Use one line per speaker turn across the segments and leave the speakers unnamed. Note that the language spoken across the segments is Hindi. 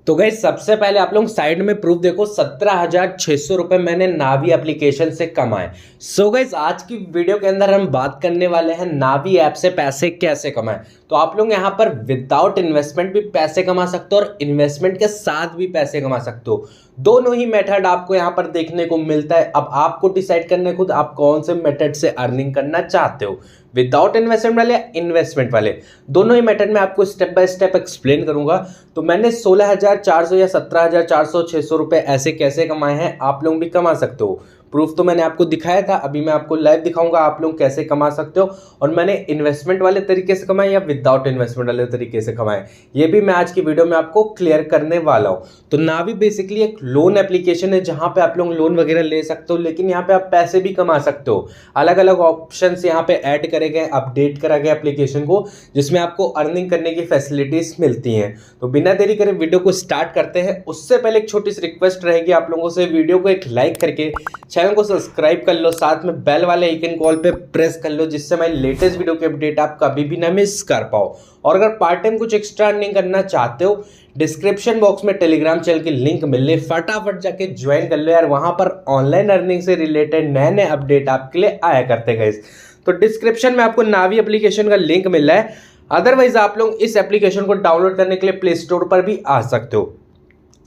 तो गाइस सबसे पहले आप लोग साइड में प्रूफ देखो 17,600 रुपए मैंने नावी एप्लीकेशन से कमाए। सो गाइस आज की वीडियो के अंदर हम बात करने वाले हैं नावी ऐप से पैसे कैसे कमाएं। तो आप लोग यहाँ पर विदाउट इन्वेस्टमेंट भी पैसे कमा सकते हो और इन्वेस्टमेंट के साथ भी पैसे कमा सकते हो। दोनों ही मेथड आपको यहाँ पर देखने को मिलता है। अब आपको डिसाइड करने खुद आप कौन से मेथड से अर्निंग करना चाहते हो, विदाउट इन्वेस्टमेंट वाले या इन्वेस्टमेंट वाले। दोनों ही मेथड में आपको स्टेप बाय स्टेप एक्सप्लेन करूंगा। तो मैंने 16,400 या 17,400 600 रुपए ऐसे कैसे कमाए हैं, आप लोग भी कमा सकते हो। प्रूफ तो मैंने आपको दिखाया था, अभी मैं आपको लाइव दिखाऊंगा आप लोग कैसे कमा सकते हो। और मैंने इन्वेस्टमेंट वाले तरीके से कमाए या विदाउट इन्वेस्टमेंट वाले तरीके से कमाए, ये भी मैं आज की वीडियो में आपको क्लियर करने वाला हूं। तो नावी बेसिकली एक लोन एप्लीकेशन है जहां पे आप लोग लोन वगैरह ले सकते हो, लेकिन यहाँ पे आप पैसे भी कमा सकते हो। अलग अलग ऑप्शन यहाँ पे ऐड करे गए, अपडेट करा गया एप्लीकेशन को, जिसमें आपको अर्निंग करने की फैसिलिटीज मिलती हैं। तो बिना देरी करे वीडियो को स्टार्ट करते हैं। उससे पहले एक छोटी सी रिक्वेस्ट रहेगी आप लोगों से, वीडियो को एक लाइक करके चैनल को सब्सक्राइब कर लो, साथ में बेल वाले आइकन कॉल पे प्रेस कर लो, जिससे मैं लेटेस्ट वीडियो की अपडेट आप कभी भी ना मिस कर पाओ। और अगर पार्ट टाइम कुछ एक्स्ट्रा अर्निंग करना चाहते हो, डिस्क्रिप्शन बॉक्स में टेलीग्राम चैनल की लिंक मिल रही, फटाफट जाके ज्वाइन कर लो यार। वहां पर ऑनलाइन अर्निंग से रिलेटेड नए नए अपडेट आपके लिए आया करते हैं गाइस। तो डिस्क्रिप्शन में आपको नावी एप्लीकेशन का लिंक मिल रहा है। अदरवाइज आप लोग इस एप्लीकेशन को डाउनलोड करने के लिए प्ले स्टोर पर भी आ सकते हो।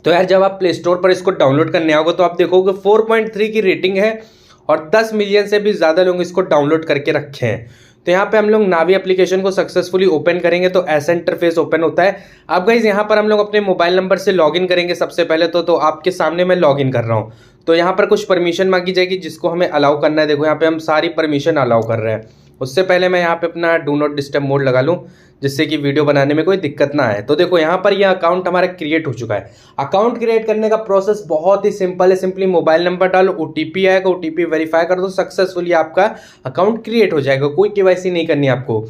तो यार जब आप प्ले स्टोर पर इसको डाउनलोड करने आओगे तो आप देखोगे 4.3 की रेटिंग है और 10 मिलियन से भी ज़्यादा लोग इसको डाउनलोड करके रखे हैं। तो यहाँ पे हम लोग नावी एप्लीकेशन को सक्सेसफुली ओपन करेंगे तो ऐसा इंटरफेस ओपन होता है। अब गाइस यहाँ पर हम लोग अपने मोबाइल नंबर से लॉगिन करेंगे सबसे पहले तो आपके सामने मैं लॉगिन कर रहा हूँ। तो यहाँ पर कुछ परमिशन मांगी जाएगी जिसको हमें अलाउ करना है। देखो यहाँ पे हम सारी परमिशन अलाउ कर रहे हैं। उससे पहले मैं यहाँ पे अपना डू नॉट डिस्टर्ब मोड लगा लूँ, जिससे कि वीडियो बनाने में कोई दिक्कत ना आए। तो देखो यहाँ पर यह अकाउंट हमारा क्रिएट हो चुका है। अकाउंट क्रिएट करने का प्रोसेस बहुत ही सिंपल है। सिंपली मोबाइल नंबर डालो, ओटीपी आएगा, ओटीपी वेरीफाई कर दो, सक्सेसफुली आपका अकाउंट क्रिएट हो जाएगा। कोई केवाईसी नहीं करनी आपको।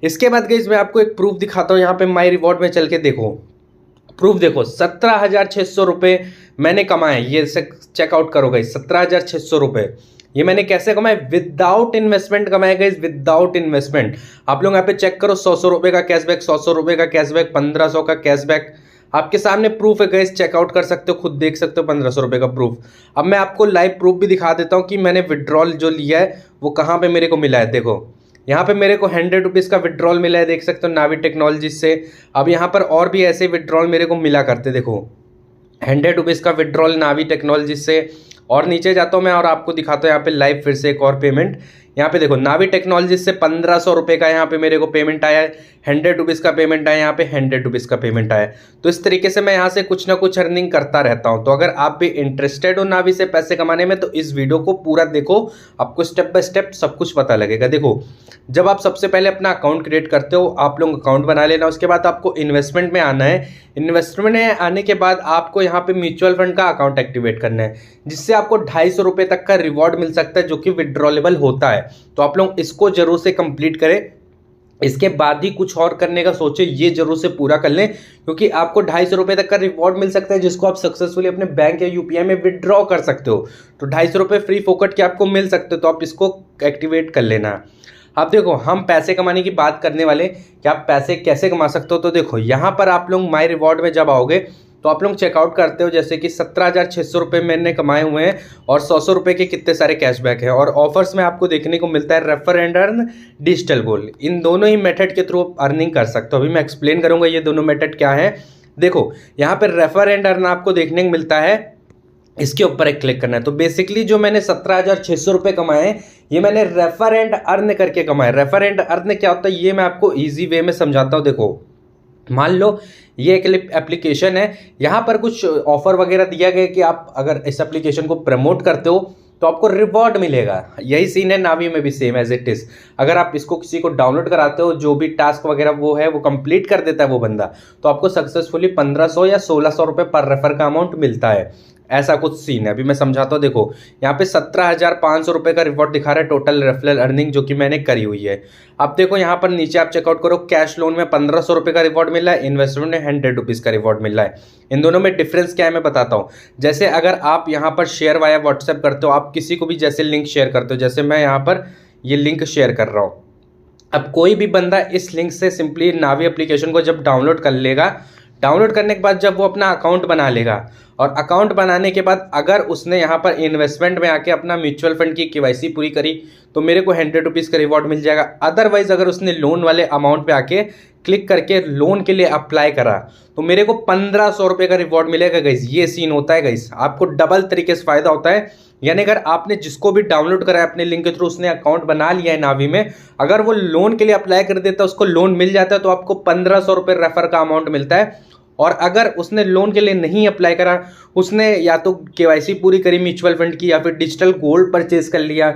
इसके बाद गाइस मैं आपको एक प्रूफ दिखाता हूँ। यहाँ पे माई रिवॉर्ड में चल के देखो, प्रूफ देखो 17,600 रुपये मैंने कमाए। ये चेकआउट करो गाइस, 17,600 रुपये ये मैंने कैसे कमाए, विदाउट इन्वेस्टमेंट कमाए गाइस, विदाउट इन्वेस्टमेंट। आप लोग यहाँ पे चेक करो, 100 रुपये का कैशबैक, 100 रुपये का कैशबैक, 1500 का कैशबैक। आपके सामने प्रूफ है गाइस, चेकआउट कर सकते हो, खुद देख सकते हो 1500 रुपये का प्रूफ। अब मैं आपको लाइव प्रूफ भी दिखा देता हूँ कि मैंने विड्रॉल जो लिया है वो कहाँ पे मेरे को मिला है। देखो यहाँ पे मेरे को 100 रुपीज़ का विड्रॉल मिला है, देख सकते हो नावी टेक्नोलॉजी से। अब यहाँ पर और भी ऐसे विड्रॉल मेरे को मिला करते, देखो 100 रुपीज़ का विड्रॉल नावी टेक्नोलॉजी से। और नीचे जाता हूँ मैं और आपको दिखाता हूँ यहाँ पे लाइव फिर से एक और पेमेंट। यहाँ पे देखो नावी टेक्नोलॉजी से 1500 रुपये का यहाँ पे मेरे को पेमेंट आया है, 100 रुपीज़ का पेमेंट आया, यहाँ पे 100 रुपीज़ का पेमेंट आया। तो इस तरीके से मैं यहाँ से कुछ ना कुछ अर्निंग करता रहता हूँ। तो अगर आप भी इंटरेस्टेड हो नावी से पैसे कमाने में तो इस वीडियो को पूरा देखो, आपको स्टेप बाय स्टेप सब कुछ पता लगेगा। देखो जब आप सबसे पहले अपना अकाउंट क्रिएट करते हो, आप लोग अकाउंट बना लेना। उसके बाद आपको इन्वेस्टमेंट में आना है। इन्वेस्टमेंट में आने के बाद आपको यहाँ पे म्यूचुअल फंड का अकाउंट एक्टिवेट करना है, जिससे आपको 250 रुपये तक का रिवॉर्ड मिल सकता है, जो कि विड्रॉलेबल होता है। तो आप लोग इसको जरूर से कंप्लीट करें। इसके बाद ही कुछ और करने का सोचे, ये जरूर से पूरा कर लें, क्योंकि आपको 250 रुपये तक का रिवॉर्ड मिल सकता है, जिसको आप सक्सेसफुली अपने बैंक या यूपीआई में विड्रॉ कर सकते हो। तो 250 रुपये फ्री फोकट के आपको मिल सकते हो, तो आप इसको एक्टिवेट कर लेना। अब देखो हम पैसे कमाने की बात करने वाले कि आप पैसे कैसे कमा सकते हो। तो देखो यहाँ पर आप लोग माई रिवॉर्ड में जब आओगे तो आप लोग चेकआउट करते हो, जैसे कि 17,600 रुपये मैंने कमाए हुए हैं और 100 रुपये के कितने सारे कैशबैक हैं। और ऑफर्स में आपको देखने को मिलता है refer and earn, digital gold. इन दोनों ही मेथड के थ्रू अर्निंग कर सकते हो। अभी मैं एक्सप्लेन करूंगा ये दोनों मेथड क्या है। देखो यहाँ पर रेफर एंड अर्न आपको देखने को मिलता है, इसके ऊपर एक क्लिक करना है। तो बेसिकली जो मैंने 17,600 रुपये कमाए हैं, ये मैंने रेफर एंड अर्न करके कमाए। रेफर एंड अर्न क्या होता है ये मैं आपको इजी वे में समझाता हूँ। देखो मान लो ये एक एप्लीकेशन है, यहाँ पर कुछ ऑफर वगैरह दिया गया कि आप अगर इस एप्लीकेशन को प्रमोट करते हो तो आपको रिवॉर्ड मिलेगा। यही सीन है नावी में भी, सेम एज इट इज। अगर आप इसको किसी को डाउनलोड कराते हो, जो भी टास्क वगैरह वो है वो कंप्लीट कर देता है वो बंदा, तो आपको सक्सेसफुली 1500 या 1600 रुपये पर रेफर का अमाउंट मिलता है। ऐसा कुछ सीन है। अभी मैं समझाता हूँ। देखो यहाँ पे 17,500 रुपये का रिवॉर्ड दिखा रहा है टोटल रेफरल अर्निंग, जो कि मैंने करी हुई है। अब देखो यहाँ पर नीचे आप चेकआउट करो, कैश लोन में 1500 रुपये का रिवॉर्ड मिल रहा है, इन्वेस्टमेंट में 100 रुपीज़ का रिवॉर्ड मिल रहा है। इन दोनों में डिफरेंस क्या है मैं बताता हूँ। जैसे अगर आप यहाँ पर शेयर वाया व्हाट्सएप करते हो, आप किसी को भी जैसे लिंक शेयर करते हो, जैसे मैं यहाँ पर ये लिंक शेयर कर रहा हूँ। अब कोई भी बंदा इस लिंक से सिंपली नावी एप्लीकेशन को जब डाउनलोड कर लेगा, डाउनलोड करने के बाद जब वो अपना अकाउंट बना लेगा और अकाउंट बनाने के बाद अगर उसने यहाँ पर इन्वेस्टमेंट में आके अपना म्यूचुअल फंड की केवाईसी पूरी करी तो मेरे को 100 रुपीज़ का रिवॉर्ड मिल जाएगा। अदरवाइज अगर उसने लोन वाले अमाउंट पे आके क्लिक करके लोन के लिए अप्लाई करा तो मेरे को 1500 रुपये का रिवॉर्ड मिलेगा गाइस। ये सीन होता है गाइस, आपको डबल तरीके से फायदा होता है। यानी अगर आपने जिसको भी डाउनलोड करा है अपने लिंक के थ्रू, उसने अकाउंट बना लिया है नावी में, अगर वो लोन के लिए अप्लाई कर देता है, उसको लोन मिल जाता है तो आपको 1500 रुपये रेफर का अमाउंट मिलता है। और अगर उसने लोन के लिए नहीं अप्लाई करा, उसने या तो केवाईसी पूरी करी म्यूचुअल फंड की या फिर डिजिटल गोल्ड परचेज कर लिया,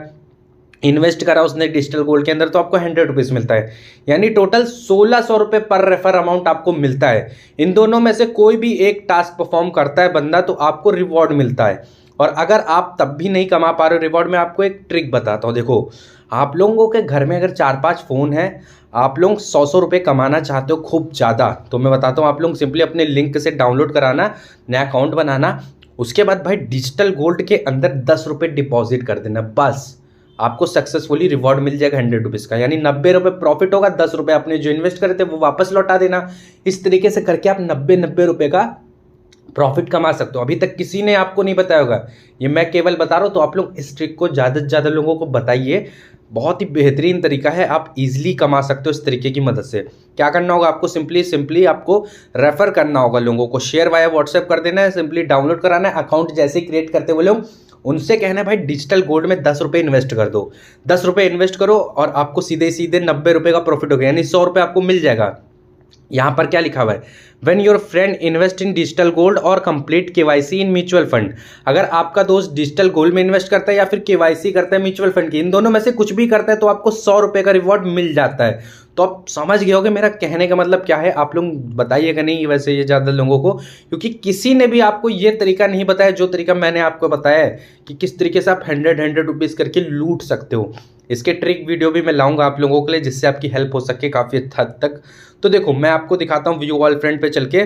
इन्वेस्ट करा उसने डिजिटल गोल्ड के अंदर, तो आपको 100 रुपीज़ मिलता है। यानी टोटल 1600 रुपये पर रेफर अमाउंट आपको मिलता है। इन दोनों में से कोई भी एक टास्क परफॉर्म करता है बंदा तो आपको रिवॉर्ड मिलता है। और अगर आप तब भी नहीं कमा पा रहे हो रिवॉर्ड, में आपको एक ट्रिक बताता हूँ। देखो, आप लोगों के घर में अगर 4-5 फ़ोन है, आप लोग 100 रुपये कमाना चाहते हो खूब ज़्यादा, तो मैं बताता हूँ आप लोग सिंपली अपने लिंक से डाउनलोड कराना, नया अकाउंट बनाना, उसके बाद भाई डिजिटल गोल्ड के अंदर 10 रुपये डिपॉजिट कर देना, बस आपको सक्सेसफुली रिवॉर्ड मिल जाएगा 100 रुपीज़ का। यानी 90 रुपये प्रॉफिट होगा, 10 रुपये आपने जो इन्वेस्ट करे थे वो वापस लौटा देना। इस तरीके से करके आप 90 रुपये का प्रॉफिट कमा सकते हो। अभी तक किसी ने आपको नहीं बताया होगा, ये मैं केवल बता रहा हूँ। तो आप लोग इस ट्रिक को ज़्यादा से ज़्यादा लोगों को बताइए, बहुत ही बेहतरीन तरीका है, आप इजीली कमा सकते हो इस तरीके की मदद से। क्या करना होगा आपको, सिंपली आपको रेफर करना होगा लोगों को, शेयर वाया व्हाट्सएप कर देना है, सिंपली डाउनलोड कराना है, अकाउंट जैसे ही क्रिएट करते वो लोग उनसे कहना है भाई डिजिटल गोल्ड में 10 रुपये इन्वेस्ट कर दो, 10 रुपये इन्वेस्ट करो और आपको सीधे 90 रुपये का प्रॉफिट हो गया, यानी 100 रुपये आपको मिल जाएगा। यहाँ पर क्या लिखा हुआ है, when your friend invest in digital gold और complete KYC in mutual fund. अगर आपका दोस्त डिजिटल गोल्ड में इन्वेस्ट करता है या फिर केवाईसी करता है म्यूचुअल फंड की, इन दोनों में से कुछ भी करता है तो आपको 100 रुपये का रिवॉर्ड मिल जाता है। तो आप समझ गए होगे मेरा कहने का मतलब क्या है। आप लोग बताइएगा नहीं वैसे ये ज़्यादा लोगों को, क्योंकि किसी ने भी आपको ये तरीका नहीं बताया जो तरीका मैंने आपको बताया है कि किस तरीके से आप 100 रुपीज़ करके लूट सकते हो। इसके ट्रिक वीडियो भी मैं लाऊंगा आप लोगों के लिए, जिससे आपकी हेल्प हो सके काफ़ी हद तक। तो देखो मैं आपको दिखाता हूँ व्यू ऑल फ्रेंड पे चल के,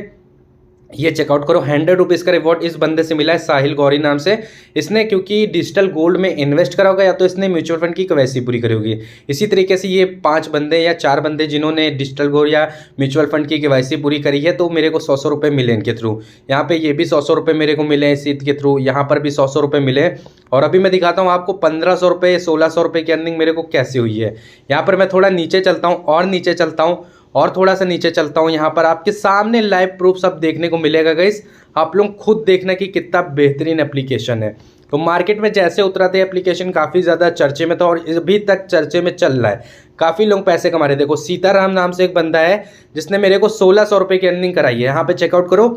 ये चेकआउट करो। 100 रुपीज़ का रिवॉर्ड इस बंदे से मिला है, साहिल गौरी नाम से। इसने क्योंकि डिजिटल गोल्ड में इन्वेस्ट करा होगा या तो इसने म्यूचुअल फंड की केवाईसी पूरी करी होगी। इसी तरीके से ये 5 बंदे या 4 बंदे जिन्होंने डिजिटल गोल्ड या म्यूचुअल फंड की केवाईसी पूरी करी है, तो मेरे को 100 रुपये मिले इनके थ्रू। यहाँ पे ये भी 100 रुपये मेरे को मिले इसी के थ्रू, यहाँ पर भी 100 रुपये मिले। और अभी मैं दिखाता हूँ आपको 1500 रुपये 1600 रुपये की अर्निंग मेरे को कैसे हुई है। यहाँ पर मैं थोड़ा नीचे चलता हूँ और नीचे चलता हूँ और थोड़ा सा नीचे चलता हूँ। यहाँ पर आपके सामने लाइव प्रूफ सब देखने को मिलेगा गाइस, आप लोग खुद देखना कि कितना बेहतरीन एप्लीकेशन है। तो मार्केट में जैसे उतरा था एप्लीकेशन काफ़ी ज़्यादा चर्चे में था और अभी तक चर्चे में चल रहा है, काफ़ी लोग पैसे कमा रहे हैं। देखो सीताराम नाम से एक बंदा है जिसने मेरे को 1600 रुपये की अर्निंग कराई है। यहाँ पे चेकआउट करो,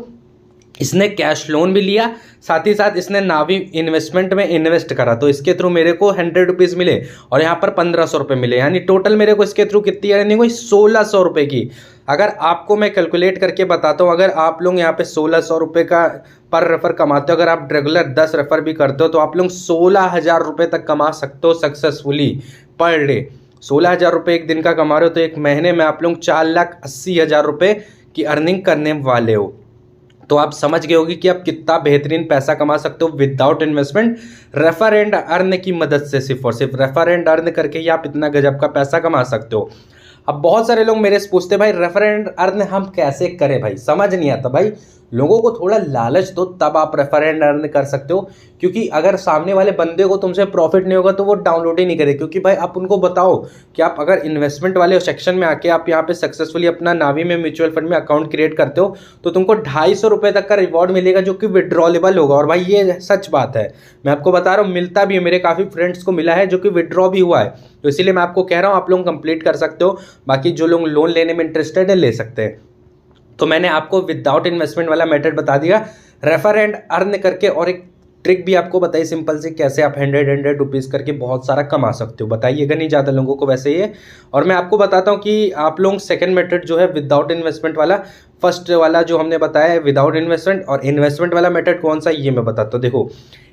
इसने कैश लोन भी लिया, साथ ही साथ इसने नावी इन्वेस्टमेंट में इन्वेस्ट करा, तो इसके थ्रू मेरे को 100 रुपीज़ मिले और यहाँ पर 1500 रुपये मिले। यानी टोटल मेरे को इसके थ्रू कितनी अर्निंग हुई, 1600 रुपये की। अगर आपको मैं कैलकुलेट करके बताता हूँ, अगर आप लोग यहाँ पे 1600 रुपये का पर रेफर कमाते हो, अगर आप रेगुलर 10 रेफर भी करते हो तो आप लोग 16,000 रुपये तक कमा सकते हो सक्सेसफुली पर डे। 16,000 रुपये एक दिन का कमा रहे हो तो एक महीने में आप लोग 4,80,000 रुपये की अर्निंग करने वाले हो। तो आप समझ गए होगी कि आप कितना बेहतरीन पैसा कमा सकते हो without investment, refer and earn की मदद से। सिर्फ और सिर्फ रेफर एंड अर्न करके ही आप इतना गजब का पैसा कमा सकते हो। अब बहुत सारे लोग मेरे से पूछते भाई रेफर एंड अर्न हम कैसे करें, भाई समझ नहीं आता। भाई लोगों को थोड़ा लालच दो तब आप रेफर एंड अर्न कर सकते हो, क्योंकि अगर सामने वाले बंदे को तुमसे प्रॉफिट नहीं होगा तो वो डाउनलोड ही नहीं करे। क्योंकि भाई आप उनको बताओ कि आप अगर इन्वेस्टमेंट वाले सेक्शन में आके आप यहाँ पे सक्सेसफुली अपना नावी में म्यूचुअल फंड में अकाउंट क्रिएट करते हो तो तुमको 250 रुपये तक का रिवॉर्ड मिलेगा जो कि विड्रॉलेबल होगा। और भाई ये सच बात है, मैं आपको बता रहा हूँ, मिलता भी है, मेरे काफ़ी फ्रेंड्स को मिला है जो कि विड्रॉ भी हुआ है। तो इसीलिए मैं आपको कह रहा हूँ आप लोग कंप्लीट कर सकते हो, बाकी जो लोग लोन लेने में इंटरेस्टेड है ले सकते हैं। तो मैंने आपको विदाउट इन्वेस्टमेंट वाला मेथड बता दिया, रेफर एंड अर्न करके, और एक ट्रिक भी आपको बताई सिंपल से कैसे आप 100 रुपीज़ करके बहुत सारा कमा सकते हो। बताइएगा नहीं ज़्यादा लोगों को वैसे ये। और मैं आपको बताता हूँ कि आप लोग सेकंड मेथड जो है विदाउट इन्वेस्टमेंट वाला, फर्स्ट वाला जो हमने बताया है विदाउट इन्वेस्टमेंट, और इन्वेस्टमेंट वाला मेथड कौन सा ये मैं बताता हूँ। देखो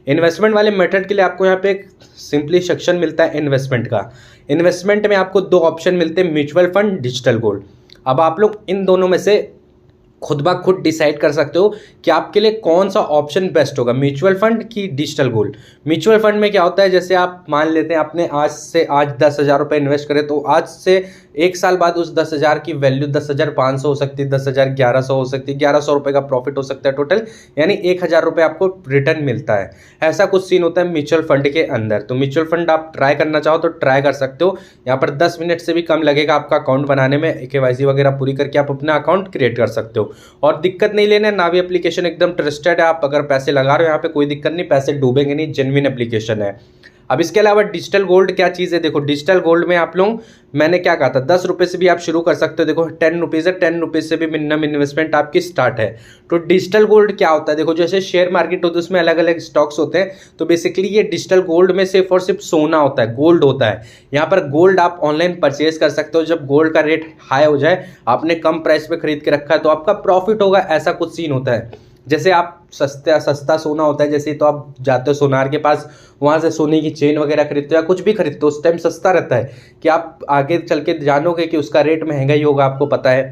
इन्वेस्टमेंट वाले मेथड के लिए आपको यहाँ पे एक सिंपली सेक्शन मिलता है इन्वेस्टमेंट का। इन्वेस्टमेंट में आपको 2 ऑप्शन मिलते हैं, म्यूचुअल फंड, डिजिटल गोल्ड। अब आप लोग इन दोनों में से खुद ब खुद डिसाइड कर सकते हो कि आपके लिए कौन सा ऑप्शन बेस्ट होगा, म्यूचुअल फंड की डिजिटल गोल्ड। म्यूचुअल फंड में क्या होता है, जैसे आप मान लेते हैं आपने आज 10,000 रुपये इन्वेस्ट करे, तो आज से 1 साल बाद उस 10,000 की वैल्यू 10,500 हो सकती है, 10,1100 हो सकती है, 1,100 रुपये का प्रॉफिट हो सकता है टोटल, यानी 1,000 रुपये आपको रिटर्न मिलता है। ऐसा कुछ सीन होता है म्यूचुअल फंड के अंदर। तो म्यूचुअल फंड आप ट्राई करना चाहो तो ट्राई कर सकते हो। यहाँ पर 10 मिनट से भी कम लगेगा आपका अकाउंट बनाने में, KYC वगैरह पूरी करके आप अपना अकाउंट क्रिएट कर सकते हो। और दिक्कत नहीं लेना, नावी एप्लीकेशन एकदम ट्रस्टेड है। आप अगर पैसे लगा रहे हो यहाँ पे कोई दिक्कत नहीं, पैसे डूबेंगे नहीं, जेन्युइन एप्लीकेशन है। अब इसके अलावा डिजिटल गोल्ड क्या चीज़ है, देखो डिजिटल गोल्ड में आप लोग, मैंने क्या कहा था, 10 रुपये से भी आप शुरू कर सकते हो। देखो 10 रुपीज़ है, 10 रुपीज़ से भी मिनिमम इन्वेस्टमेंट आपकी स्टार्ट है। तो डिजिटल गोल्ड क्या होता है, देखो जैसे शेयर मार्केट होता है उसमें अलग अलग स्टॉक्स होते हैं, तो बेसिकली ये डिजिटल गोल्ड में सिर्फ और सिर्फ सोना होता है, गोल्ड होता है। यहाँ पर गोल्ड आप ऑनलाइन परचेज कर सकते हो। जब गोल्ड का रेट हाई हो जाए, आपने कम प्राइस पे खरीद के रखा है तो आपका प्रॉफिट होगा, ऐसा कुछ सीन होता है। जैसे आप सस्ता सोना होता है, जैसे तो आप जाते हो सोनार के पास, वहाँ से सोने की चेन वगैरह खरीदते हो या कुछ भी खरीदते हो, उस टाइम सस्ता रहता है कि आप आगे चल के जानोगे कि उसका रेट महंगा ही होगा, आपको पता है।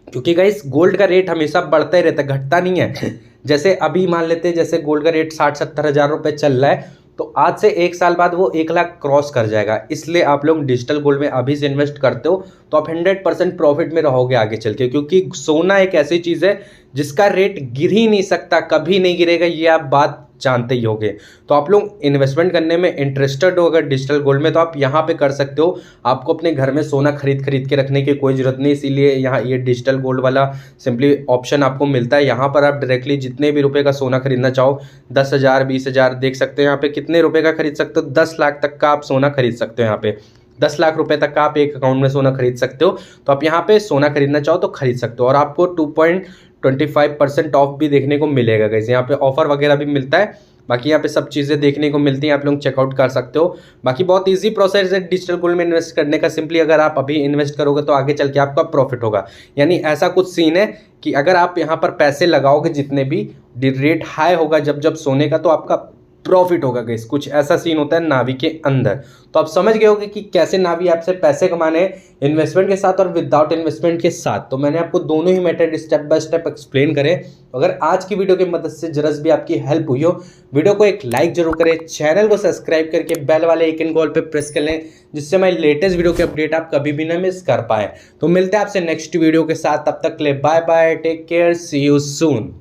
क्योंकि गाइस गोल्ड का रेट हमेशा बढ़ता ही रहता है, घटता नहीं है। जैसे अभी मान लेते हैं, जैसे गोल्ड का रेट 60-70 हज़ार रुपये चल रहा है, तो आज से 1 साल बाद वो 1 लाख क्रॉस कर जाएगा। इसलिए आप लोग डिजिटल गोल्ड में अभी से इन्वेस्ट करते हो तो आप 100% प्रॉफिट में रहोगे आगे चल के, क्योंकि सोना एक ऐसी चीज़ है जिसका रेट गिर ही नहीं सकता, कभी नहीं गिरेगा, ये आप बात जानते ही होगे। तो आप लोग इन्वेस्टमेंट करने में इंटरेस्टेड हो अगर डिजिटल गोल्ड में, तो आप यहाँ पे कर सकते हो। आपको अपने घर में सोना खरीद के रखने की कोई ज़रूरत नहीं, इसीलिए यहाँ ये डिजिटल गोल्ड वाला सिंपली ऑप्शन आपको मिलता है। यहाँ पर आप डायरेक्टली जितने भी रुपए का सोना खरीदना चाहो, 10,000 20,000 देख सकते हो यहाँ पे कितने रुपए का खरीद सकते हो, 10 लाख तक का आप सोना खरीद सकते हो। यहाँ पे 10 लाख रुपए तक का आप एक अकाउंट में सोना खरीद सकते हो। तो आप यहाँ पे सोना खरीदना चाहो तो खरीद सकते हो, और आपको 2.25% ऑफ भी देखने को मिलेगा गाइस। यहाँ पे ऑफर वगैरह भी मिलता है, बाकी यहाँ पे सब चीज़ें देखने को मिलती हैं, आप लोग चेकआउट कर सकते हो। बाकी बहुत इजी प्रोसेस है डिजिटल गोल्ड में इन्वेस्ट करने का। सिंपली अगर आप अभी इन्वेस्ट करोगे तो आगे चल के आपका प्रॉफिट होगा। यानी ऐसा कुछ सीन है कि अगर आप यहाँ पर पैसे लगाओगे, जितने भी रेट हाई होगा जब सोने का, तो आपका प्रॉफिट होगा गाइस। कुछ ऐसा सीन होता है नावी के अंदर। तो आप समझ गए होगे कि कैसे नावी ऐप से पैसे कमाने हैं, इन्वेस्टमेंट के साथ और विदाउट इन्वेस्टमेंट के साथ। तो मैंने आपको दोनों ही method step by step explain करे। अगर आज की वीडियो की मदद से जरा भी आपकी हेल्प हुई हो, वीडियो को एक लाइक जरूर करें, चैनल को सब्सक्राइब करके बेल वाले आइकन कॉल पे प्रेस कर लें, जिससे मैं लेटेस्ट वीडियो के अपडेट आप कभी भी ना मिस कर पाए। तो मिलते हैं आपसे नेक्स्ट वीडियो के साथ, तब तक के लिए bye bye, take care, see you soon.